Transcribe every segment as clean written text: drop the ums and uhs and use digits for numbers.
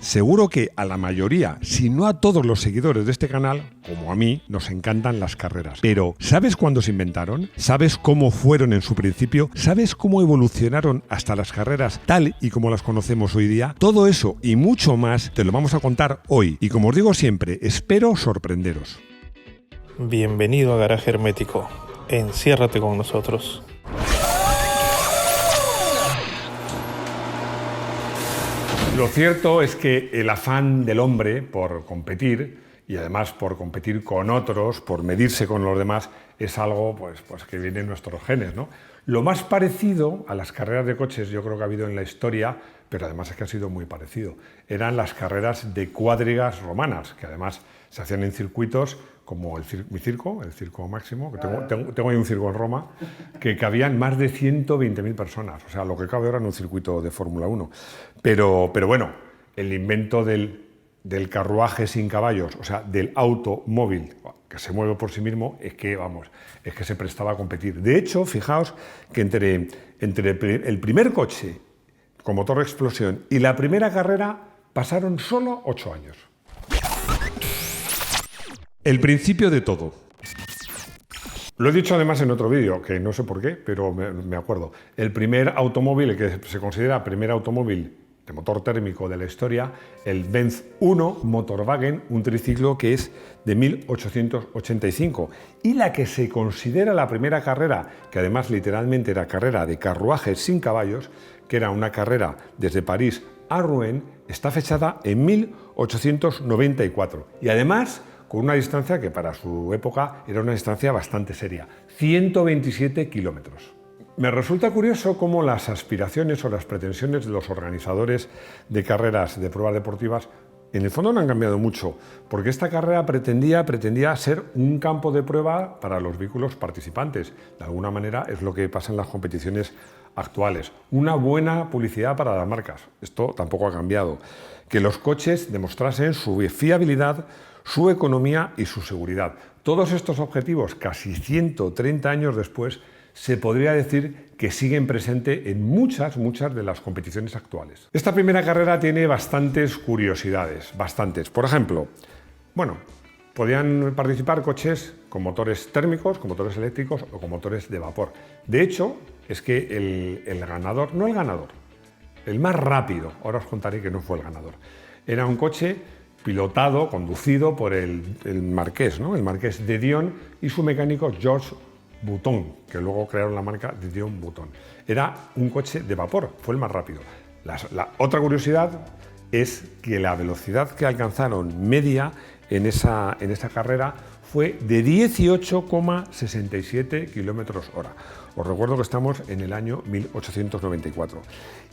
Seguro que a la mayoría, si no a todos los seguidores de este canal, como a mí, nos encantan las carreras. Pero, ¿sabes cuándo se inventaron? ¿Sabes cómo fueron en su principio? ¿Sabes cómo evolucionaron hasta las carreras tal y como las conocemos hoy día? Todo eso y mucho más te lo vamos a contar hoy. Y como os digo siempre, espero sorprenderos. Bienvenido a Garaje Hermético. Enciérrate con nosotros. Lo cierto es que el afán del hombre por competir, y además por competir con otros, por medirse con los demás, es algo pues que viene en nuestros genes, ¿no? Lo más parecido a las carreras de coches yo creo que ha habido en la historia, pero además es que ha sido muy parecido, eran las carreras de cuadrigas romanas, que además se hacían en circuitos como mi circo, el Circo Máximo, que tengo ahí un circo en Roma, que cabían más de 120.000 personas, o sea, lo que cabe ahora en un circuito de Fórmula 1. Pero bueno, el invento del carruaje sin caballos, o sea, del automóvil que se mueve por sí mismo, es que se prestaba a competir. De hecho, fijaos que entre el primer coche con motor de explosión y la primera carrera pasaron solo 8 años. El principio de todo. Lo he dicho además en otro vídeo, que no sé por qué, pero me acuerdo. El primer automóvil, el que se considera el primer automóvil de motor térmico de la historia, el Benz I Motorwagen, un triciclo que es de 1885. Y la que se considera la primera carrera, que además literalmente era carrera de carruajes sin caballos, que era una carrera desde París a Rouen, está fechada en 1894. Y además con una distancia que para su época era una distancia bastante seria, 127 kilómetros. Me resulta curioso cómo las aspiraciones o las pretensiones de los organizadores de carreras de pruebas deportivas en el fondo no han cambiado mucho, porque esta carrera pretendía ser un campo de prueba para los vehículos participantes. De alguna manera es lo que pasa en las competiciones actuales. Una buena publicidad para las marcas. Esto tampoco ha cambiado. Que los coches demostrasen su fiabilidad, su economía y su seguridad. Todos estos objetivos, casi 130 años después, se podría decir que siguen presentes en muchas de las competiciones actuales. Esta primera carrera tiene bastantes curiosidades, bastantes. Por ejemplo, podían participar coches con motores térmicos, con motores eléctricos o con motores de vapor. De hecho, es que el ganador, no el ganador, el más rápido, ahora os contaré que no fue el ganador, era un coche pilotado, conducido por el marqués, ¿no? El marqués de Dion y su mecánico Georges Bouton, que luego crearon la marca de Dion Bouton. Era un coche de vapor, fue el más rápido. La otra curiosidad es que la velocidad que alcanzaron media en esa carrera fue de 18,67 kilómetros hora. Os recuerdo que estamos en el año 1894.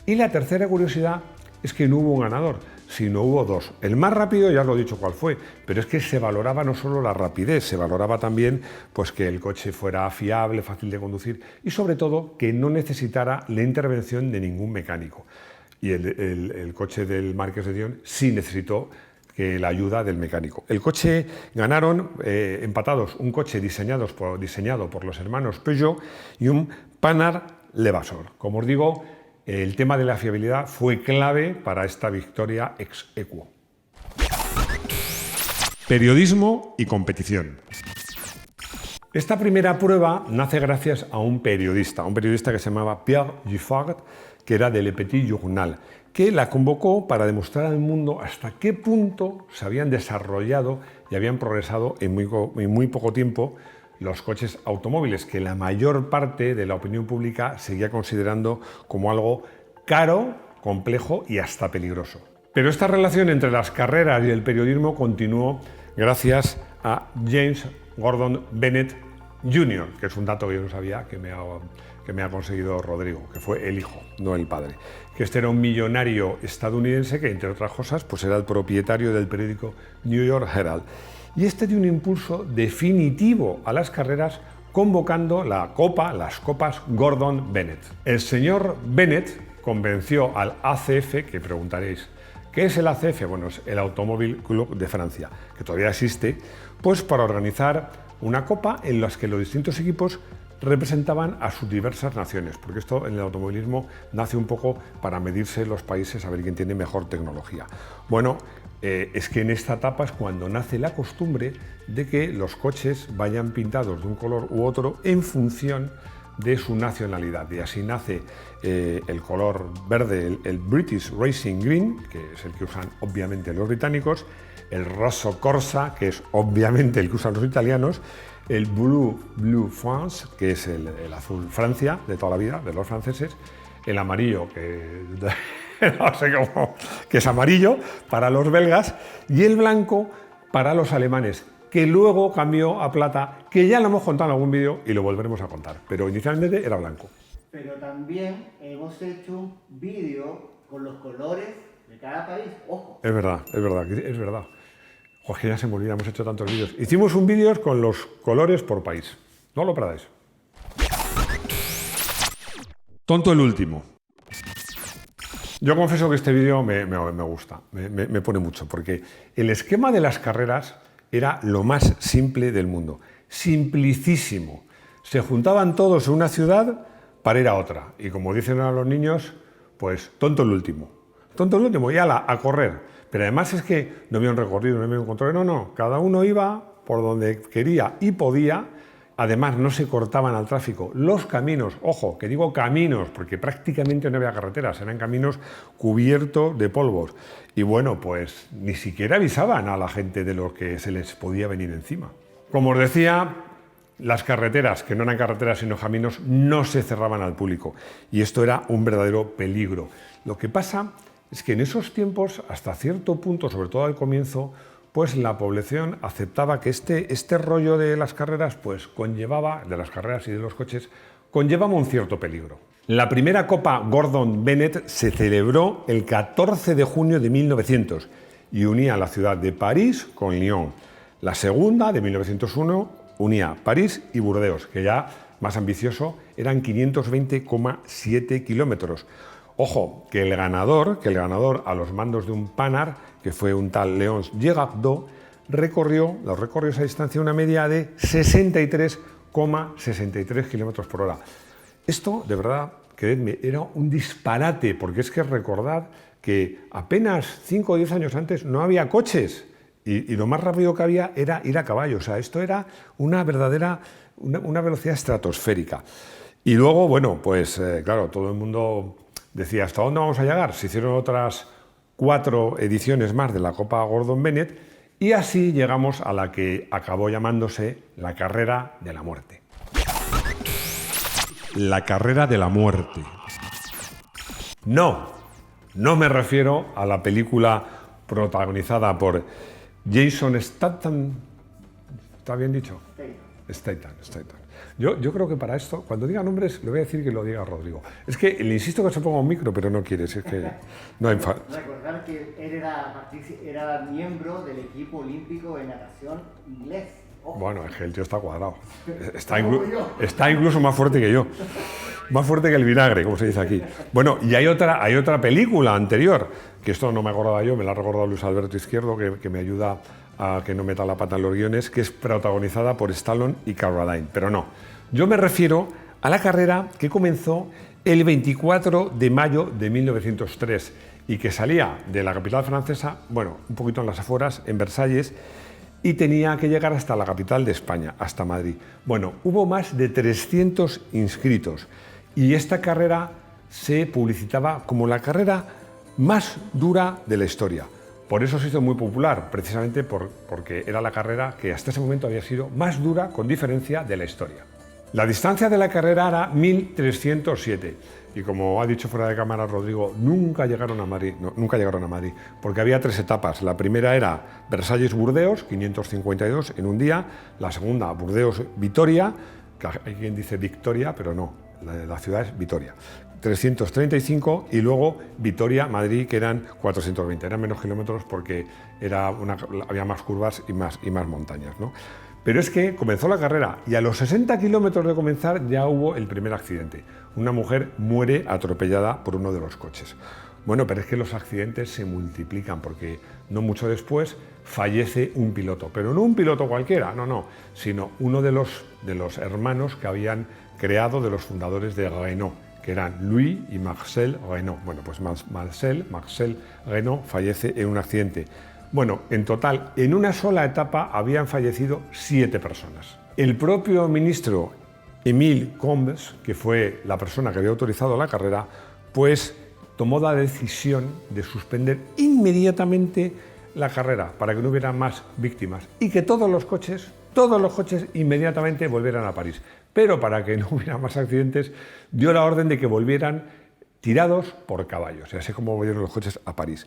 Y la tercera curiosidad es que no hubo un ganador, sino hubo dos. El más rápido ya os lo he dicho cuál fue, pero es que se valoraba no solo la rapidez, se valoraba también pues, que el coche fuera fiable, fácil de conducir y sobre todo que no necesitara la intervención de ningún mecánico. Y el coche del Marqués de Dion sí necesitó la ayuda del mecánico. El coche ganaron empatados un coche diseñado por los hermanos Peugeot y un Panhard Levasseur. Como os digo, el tema de la fiabilidad fue clave para esta victoria ex aequo. Periodismo y competición. Esta primera prueba nace gracias a un periodista que se llamaba Pierre Giffard, que era de Le Petit Journal, que la convocó para demostrar al mundo hasta qué punto se habían desarrollado y habían progresado en muy poco tiempo los coches automóviles, que la mayor parte de la opinión pública seguía considerando como algo caro, complejo y hasta peligroso. Pero esta relación entre las carreras y el periodismo continuó gracias a James Gordon Bennett Jr., que es un dato que yo no sabía, que me ha conseguido Rodrigo, que fue el hijo, no el padre. Que este era un millonario estadounidense que, entre otras cosas, pues era el propietario del periódico New York Herald. Y este dio un impulso definitivo a las carreras, convocando las copas Gordon Bennett. El señor Bennett convenció al ACF, que preguntaréis, ¿qué es el ACF? Bueno, es el Automobile Club de Francia, que todavía existe, pues para organizar una copa en la que los distintos equipos representaban a sus diversas naciones, porque esto en el automovilismo nace un poco para medirse los países a ver quién tiene mejor tecnología. Bueno, es que en esta etapa es cuando nace la costumbre de que los coches vayan pintados de un color u otro en función de su nacionalidad, y así nace el color verde, el British Racing Green, que es el que usan obviamente los británicos, el Rosso Corsa, que es obviamente el que usan los italianos, el Blue France, que es el azul Francia de toda la vida, de los franceses, el amarillo, que no sé cómo, que es amarillo para los belgas, y el blanco para los alemanes, que luego cambió a plata, que ya lo hemos contado en algún vídeo y lo volveremos a contar, pero inicialmente era blanco. Pero también hemos hecho un vídeo con los colores de cada país, ojo. Es verdad, es verdad, es verdad. Joder, que ya se me olvida, hemos hecho tantos vídeos. Hicimos un vídeo con los colores por país. No lo perdáis. Tonto el último. Yo confieso que este vídeo me gusta, me pone mucho, porque el esquema de las carreras era lo más simple del mundo. Simplicísimo. Se juntaban todos en una ciudad para ir a otra. Y como dicen a los niños, pues tonto el último. Tonto el último, y ala, a correr. Pero además es que no había un recorrido, no había un control, no. Cada uno iba por donde quería y podía. Además, no se cortaban al tráfico los caminos. Ojo, que digo caminos, porque prácticamente no había carreteras, eran caminos cubiertos de polvos. Y bueno, pues ni siquiera avisaban a la gente de lo que se les podía venir encima. Como os decía, las carreteras, que no eran carreteras sino caminos, no se cerraban al público. Y esto era un verdadero peligro. Lo que pasa es que en esos tiempos, hasta cierto punto, sobre todo al comienzo, pues la población aceptaba que este rollo de las carreras, pues conllevaba, de las carreras y de los coches, conllevaba un cierto peligro. La primera Copa Gordon Bennett se celebró el 14 de junio de 1900 y unía la ciudad de París con Lyon. La segunda, de 1901, unía París y Burdeos, que ya más ambicioso, eran 520,7 kilómetros. Ojo, que el ganador a los mandos de un Panhard, que fue un tal Léonce Girardot, recorrió esa distancia una media de 63,63 kilómetros por hora. Esto, de verdad, creedme, era un disparate, porque es que recordad que apenas 5 o 10 años antes no había coches y lo más rápido que había era ir a caballo. O sea, esto era una verdadera, una velocidad estratosférica. Y luego, bueno, pues claro, todo el mundo decía, ¿hasta dónde vamos a llegar? Se hicieron otras 4 ediciones más de la Copa Gordon Bennett y así llegamos a la que acabó llamándose la Carrera de la Muerte. La Carrera de la Muerte. No me refiero a la película protagonizada por Jason Statham. ¿Está bien dicho? Statham. Yo creo que para esto, cuando diga nombres, le voy a decir que lo diga Rodrigo. Es que le insisto que se ponga un micro, pero no quiere, es que no hay Recordar que él era miembro del equipo olímpico de natación inglés. Ojo. Bueno, es que el tío está cuadrado. Está incluso más fuerte que yo. Más fuerte que el vinagre, como se dice aquí. Bueno, y hay otra película anterior, que esto no me acordaba yo, me la ha recordado Luis Alberto Izquierdo, que me ayuda a que no meta la pata en los guiones, que es protagonizada por Stallone y Carradine. Pero no, yo me refiero a la carrera que comenzó el 24 de mayo de 1903 y que salía de la capital francesa, bueno, un poquito en las afueras, en Versalles, y tenía que llegar hasta la capital de España, hasta Madrid. Bueno, hubo más de 300 inscritos y esta carrera se publicitaba como la carrera más dura de la historia. Por eso se hizo muy popular, precisamente porque era la carrera que hasta ese momento había sido más dura, con diferencia, de la historia. La distancia de la carrera era 1307 y, como ha dicho fuera de cámara Rodrigo, nunca llegaron a Madrid, porque había 3 etapas. La primera era Versalles-Burdeos, 552 en un día, la segunda Burdeos-Vitoria, que hay quien dice Victoria, pero no, la ciudad es Vitoria, 335, y luego Vitoria-Madrid, que eran 420, eran menos kilómetros porque había más curvas y más montañas, ¿no? Pero es que comenzó la carrera y a los 60 kilómetros de comenzar ya hubo el primer accidente. Una mujer muere atropellada por uno de los coches. Bueno, pero es que los accidentes se multiplican porque no mucho después fallece un piloto, pero no un piloto cualquiera, no, sino uno de los hermanos que habían creado, de los fundadores de Renault, que eran Louis y Marcel Renault. Bueno, pues Marcel Renault fallece en un accidente. Bueno, en total, en una sola etapa habían fallecido 7 personas. El propio ministro Émile Combes, que fue la persona que había autorizado la carrera, pues tomó la decisión de suspender inmediatamente la carrera para que no hubiera más víctimas y que todos los coches inmediatamente volvieran a París. Pero para que no hubiera más accidentes, dio la orden de que volvieran tirados por caballos, y así como volvieron los coches a París.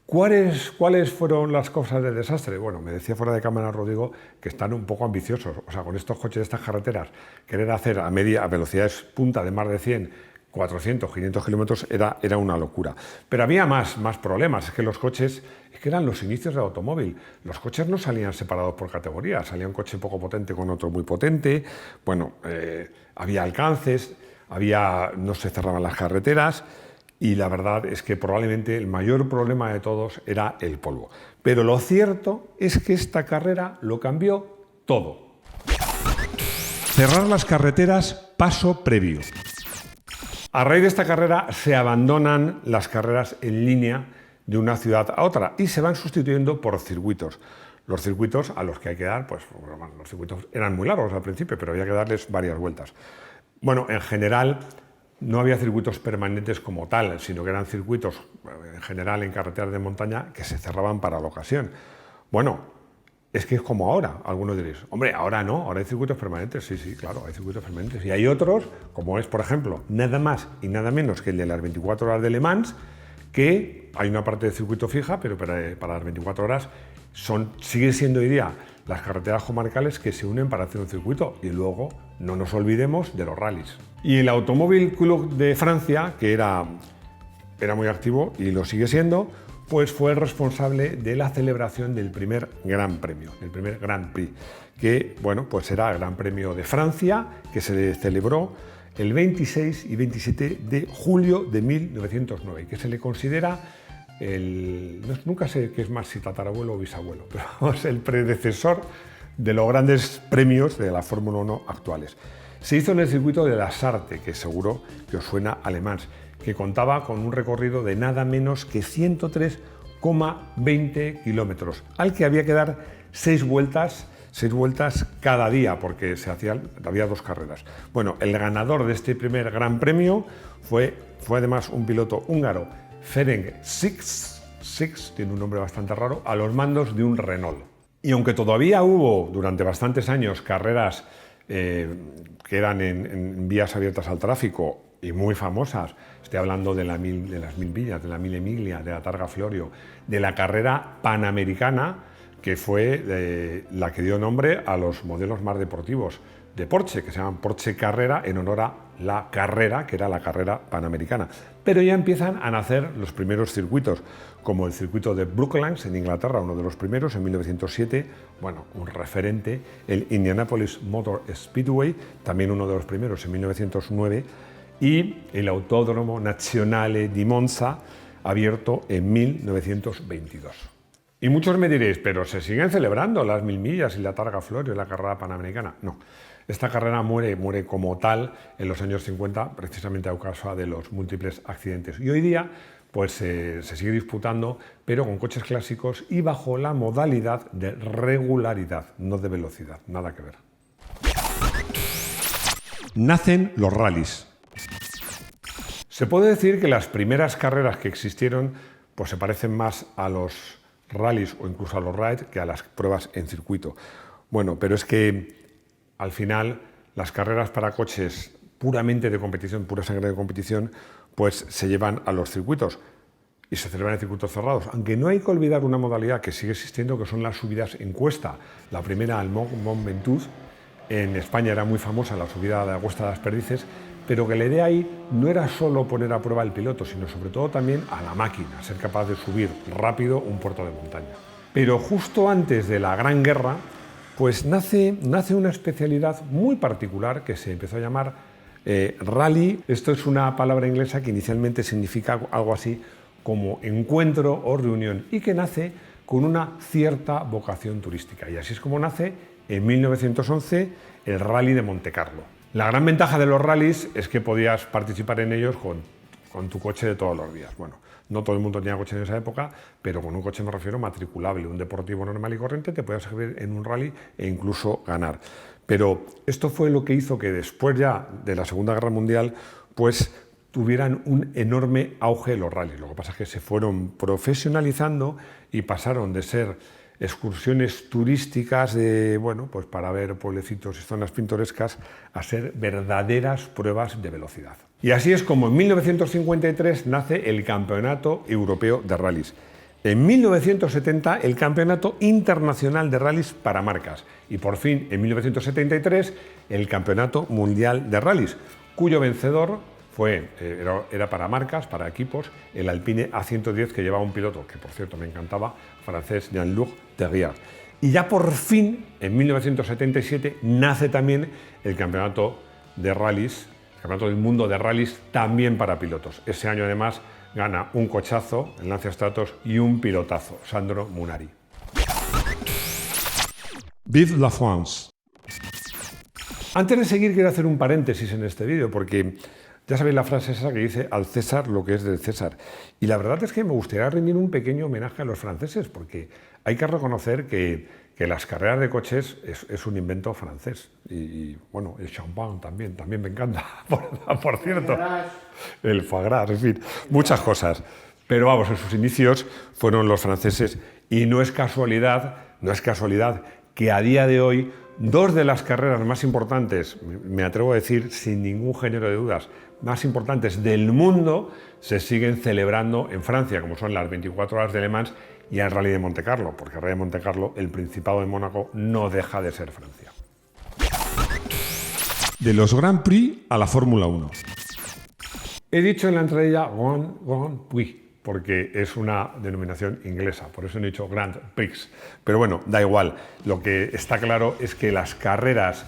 ¿Cuáles fueron las causas del desastre? Bueno, me decía fuera de cámara Rodrigo que están un poco ambiciosos. O sea, con estos coches de estas carreteras, querer hacer a velocidades punta de más de 100, 400, 500 kilómetros era una locura. Pero había más problemas. Es que los coches, eran los inicios del automóvil. Los coches no salían separados por categorías. Salía un coche poco potente con otro muy potente. Bueno, había alcances, no se cerraban las carreteras. Y la verdad es que probablemente el mayor problema de todos era el polvo. Pero lo cierto es que esta carrera lo cambió todo. Cerrar las carreteras, paso previo. A raíz de esta carrera se abandonan las carreras en línea de una ciudad a otra y se van sustituyendo por circuitos. Los circuitos a los que hay que dar, pues los circuitos eran muy largos al principio, pero había que darles varias vueltas. Bueno, en general no había circuitos permanentes como tal, sino que eran circuitos, en general en carreteras de montaña, que se cerraban para la ocasión. Bueno, es que es como ahora, algunos diréis, hombre, ahora no, ahora hay circuitos permanentes. Sí, claro, hay circuitos permanentes. Y hay otros, como es, por ejemplo, nada más y nada menos que el de las 24 horas de Le Mans, que hay una parte de circuito fija, pero para las 24 horas sigue siendo hoy día las carreteras comarcales que se unen para hacer un circuito. Y luego no nos olvidemos de los rallies. Y el Automobile Club de Francia, que era muy activo y lo sigue siendo, pues fue el responsable de la celebración del primer Gran Premio, el primer Grand Prix, que bueno, pues era el Gran Premio de Francia, que se celebró el 26 y 27 de julio de 1909, que se le considera nunca sé qué es más, si tatarabuelo o bisabuelo, pero vamos, el predecesor de los grandes premios de la Fórmula 1 actuales. Se hizo en el circuito de la Sarthe, que seguro que os suena a Le Mans, que contaba con un recorrido de nada menos que 103,20 kilómetros, al que había que dar 6 vueltas cada día, porque había 2 carreras. Bueno, el ganador de este primer Gran Premio fue además un piloto húngaro, Ferenc Six, tiene un nombre bastante raro, a los mandos de un Renault. Y aunque todavía hubo durante bastantes años carreras que eran en vías abiertas al tráfico y muy famosas, estoy hablando de las 1000 millas, de la Mille Miglia, de la Targa Florio, de la carrera panamericana, que fue la que dio nombre a los modelos más deportivos de Porsche, que se llaman Porsche Carrera, en honor a la carrera, que era la carrera panamericana. Pero ya empiezan a nacer los primeros circuitos, como el circuito de Brooklands en Inglaterra, uno de los primeros en 1907, bueno, un referente, el Indianapolis Motor Speedway, también uno de los primeros en 1909, y el Autódromo Nazionale di Monza, abierto en 1922. Y muchos me diréis, pero ¿se siguen celebrando las 1000 millas y la Targa Florio y la carrera panamericana? No, esta carrera muere como tal en los años 50, precisamente a causa de los múltiples accidentes. Y hoy día pues se sigue disputando, pero con coches clásicos y bajo la modalidad de regularidad, no de velocidad, nada que ver. Nacen los rallies. Se puede decir que las primeras carreras que existieron pues se parecen más a los rallies o incluso a los raids que a las pruebas en circuito. Bueno, pero es que al final las carreras para coches puramente de competición, pura sangre de competición, pues se llevan a los circuitos y se celebran en circuitos cerrados. Aunque no hay que olvidar una modalidad que sigue existiendo, que son las subidas en cuesta. La primera al Mont Ventoux, en España era muy famosa la subida de la Cuesta de las Perdices, pero que la idea ahí no era solo poner a prueba al piloto, sino sobre todo también a la máquina, ser capaz de subir rápido un puerto de montaña. Pero justo antes de la Gran Guerra, pues nace una especialidad muy particular que se empezó a llamar rally. Esto es una palabra inglesa que inicialmente significa algo así como encuentro o reunión y que nace con una cierta vocación turística. Y así es como nace en 1911 el Rally de Montecarlo. La gran ventaja de los rallies es que podías participar en ellos con tu coche de todos los días. Bueno, no todo el mundo tenía coche en esa época, pero con un coche me refiero matriculable, un deportivo normal y corriente, te podías servir en un rally e incluso ganar. Pero esto fue lo que hizo que después ya de la Segunda Guerra Mundial, pues tuvieran un enorme auge los rallies. Lo que pasa es que se fueron profesionalizando y pasaron de ser excursiones turísticas pues para ver pueblecitos y zonas pintorescas a ser verdaderas pruebas de velocidad. Y así es como en 1953 nace el Campeonato Europeo de Rallys. En 1970 el Campeonato Internacional de Rallys para marcas y por fin en 1973 el Campeonato Mundial de Rallys, cuyo vencedor era para marcas, para equipos, el Alpine A110 que llevaba un piloto, que por cierto me encantaba, francés, Jean-Luc Terriard. Y ya por fin, en 1977, nace también el Campeonato de Rallys, el Campeonato del Mundo de Rallys, también para pilotos. Ese año además gana un cochazo, el Lancia Stratos, y un pilotazo, Sandro Munari. Vive la France. Antes de seguir quiero hacer un paréntesis en este vídeo porque ya sabéis la frase esa que dice al César lo que es del César. Y la verdad es que me gustaría rendir un pequeño homenaje a los franceses porque hay que reconocer que las carreras de coches es un invento francés. Y bueno, el champán también me encanta, por cierto. El foie gras, en fin, muchas cosas. Pero vamos, en sus inicios fueron los franceses y no es casualidad que a día de hoy dos de las carreras más importantes, me atrevo a decir sin ningún género de dudas, más importantes del mundo, se siguen celebrando en Francia, como son las 24 horas de Le Mans y el Rally de Montecarlo, porque el Rally de Montecarlo, el Principado de Mónaco, no deja de ser Francia. De los Grand Prix a la Fórmula 1. He dicho en la entradilla Grand Prix, porque es una denominación inglesa, por eso he dicho Grand Prix. Pero bueno, da igual. Lo que está claro es que las carreras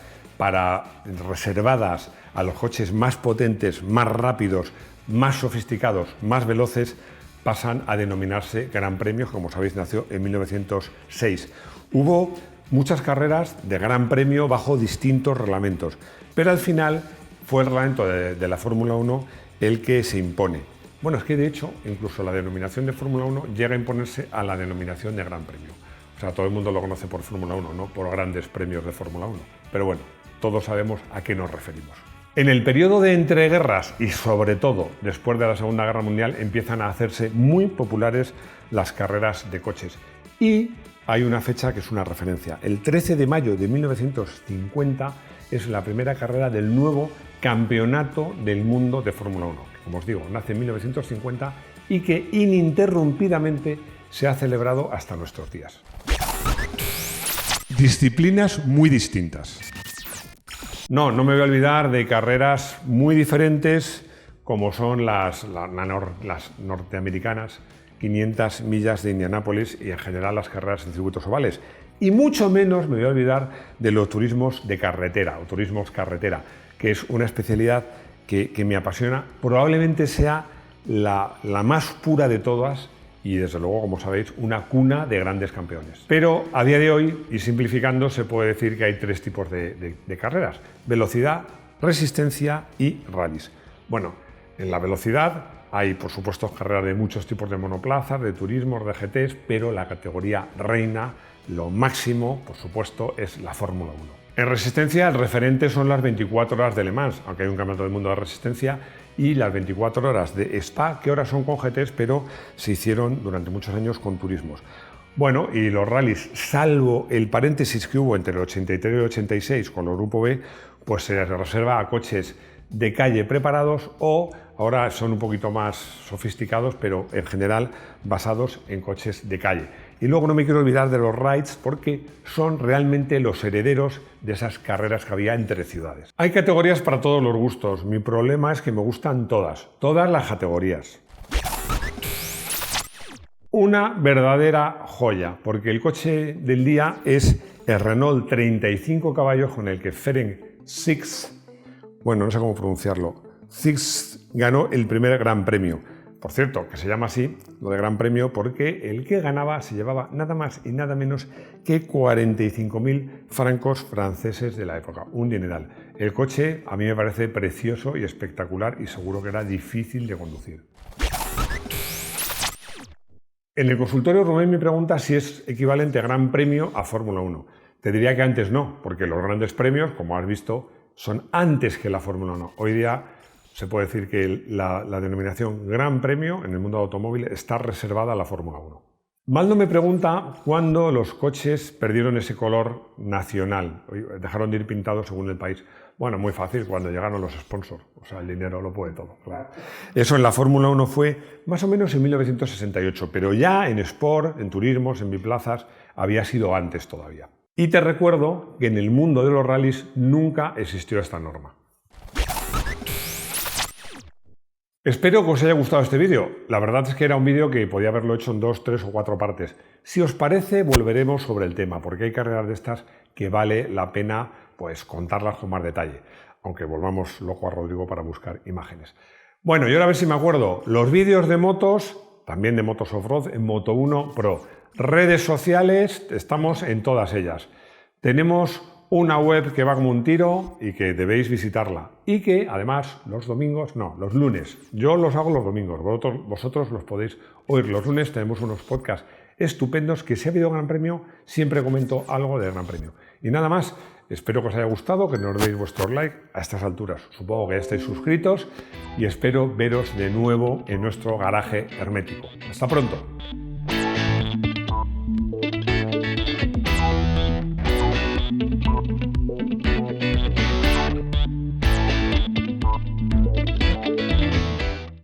reservadas a los coches más potentes, más rápidos, más sofisticados, más veloces, pasan a denominarse Gran Premios, como sabéis, nació en 1906. Hubo muchas carreras de Gran Premio bajo distintos reglamentos, pero al final fue el reglamento de la Fórmula 1 el que se impone. Bueno, es que de hecho, incluso la denominación de Fórmula 1 llega a imponerse a la denominación de Gran Premio. O sea, todo el mundo lo conoce por Fórmula 1, no por grandes premios de Fórmula 1. Pero bueno, todos sabemos a qué nos referimos. En el periodo de entreguerras y sobre todo después de la Segunda Guerra Mundial empiezan a hacerse muy populares las carreras de coches. Y hay una fecha que es una referencia. El 13 de mayo de 1950 es la primera carrera del nuevo Campeonato del Mundo de Fórmula 1, que como os digo, nace en 1950 y que ininterrumpidamente se ha celebrado hasta nuestros días. Disciplinas muy distintas. No me voy a olvidar de carreras muy diferentes como son las norteamericanas, 500 millas de Indianápolis y en general las carreras en circuitos ovales. Y mucho menos me voy a olvidar de los turismos de carretera o turismos carretera, que es una especialidad que me apasiona. Probablemente sea la más pura de todas y desde luego, como sabéis, una cuna de grandes campeones. Pero a día de hoy, y simplificando, se puede decir que hay tres tipos de carreras: velocidad, resistencia y rallies. Bueno, en la velocidad hay, por supuesto, carreras de muchos tipos de monoplazas, de turismos, de GTs, pero la categoría reina, lo máximo, por supuesto, es la Fórmula 1. En resistencia, el referente son las 24 horas de Le Mans, aunque hay un campeonato del mundo de resistencia, y las 24 horas de Spa, que ahora son con GTs, pero se hicieron durante muchos años con turismos. Bueno, y los rallies, salvo el paréntesis que hubo entre el 83 y el 86 con los Grupo B, pues se les reserva a coches de calle preparados o ahora son un poquito más sofisticados, pero en general basados en coches de calle. Y luego no me quiero olvidar de los rides porque son realmente los herederos de esas carreras que había entre ciudades. Hay categorías para todos los gustos. Mi problema es que me gustan todas las categorías. Una verdadera joya, porque el coche del día es el Renault 35 caballos con el que Ferenc Six, bueno, no sé cómo pronunciarlo, Six ganó el primer Gran Premio. Por cierto, que se llama así, lo de Gran Premio, porque el que ganaba se llevaba nada más y nada menos que 45.000 francos franceses de la época, un dineral. El coche a mí me parece precioso y espectacular y seguro que era difícil de conducir. En el consultorio Rubén me pregunta si es equivalente Gran Premio a Fórmula 1. Te diría que antes no, porque los grandes premios, como has visto, son antes que la Fórmula 1. Hoy día se puede decir que la denominación Gran Premio en el mundo del automóvil está reservada a la Fórmula 1. Maldo me pregunta cuándo los coches perdieron ese color nacional, dejaron de ir pintados según el país. Bueno, muy fácil, cuando llegaron los sponsors, o sea, el dinero lo puede todo. Claro. Eso en la Fórmula 1 fue más o menos en 1968, pero ya en Sport, en turismos, en biplazas, había sido antes todavía. Y te recuerdo que en el mundo de los rallies nunca existió esta norma. Espero que os haya gustado este vídeo. La verdad es que era un vídeo que podía haberlo hecho en 2, 3 o 4 partes. Si os parece, volveremos sobre el tema, porque hay carreras de estas que vale la pena pues contarlas con más detalle, aunque volvamos loco a Rodrigo para buscar imágenes. Bueno, y ahora a ver si me acuerdo, los vídeos de motos, también de motos off-road, en Moto1 Pro. Redes sociales, estamos en todas ellas. Tenemos una web que va como un tiro y que debéis visitarla. Y que además los lunes, yo los hago los domingos, vosotros los podéis oír. Los lunes tenemos unos podcasts estupendos que si ha habido Gran Premio, siempre comento algo de Gran Premio. Y nada más, espero que os haya gustado, que nos deis vuestros like a estas alturas. Supongo que ya estáis suscritos y espero veros de nuevo en nuestro garaje hermético. Hasta pronto.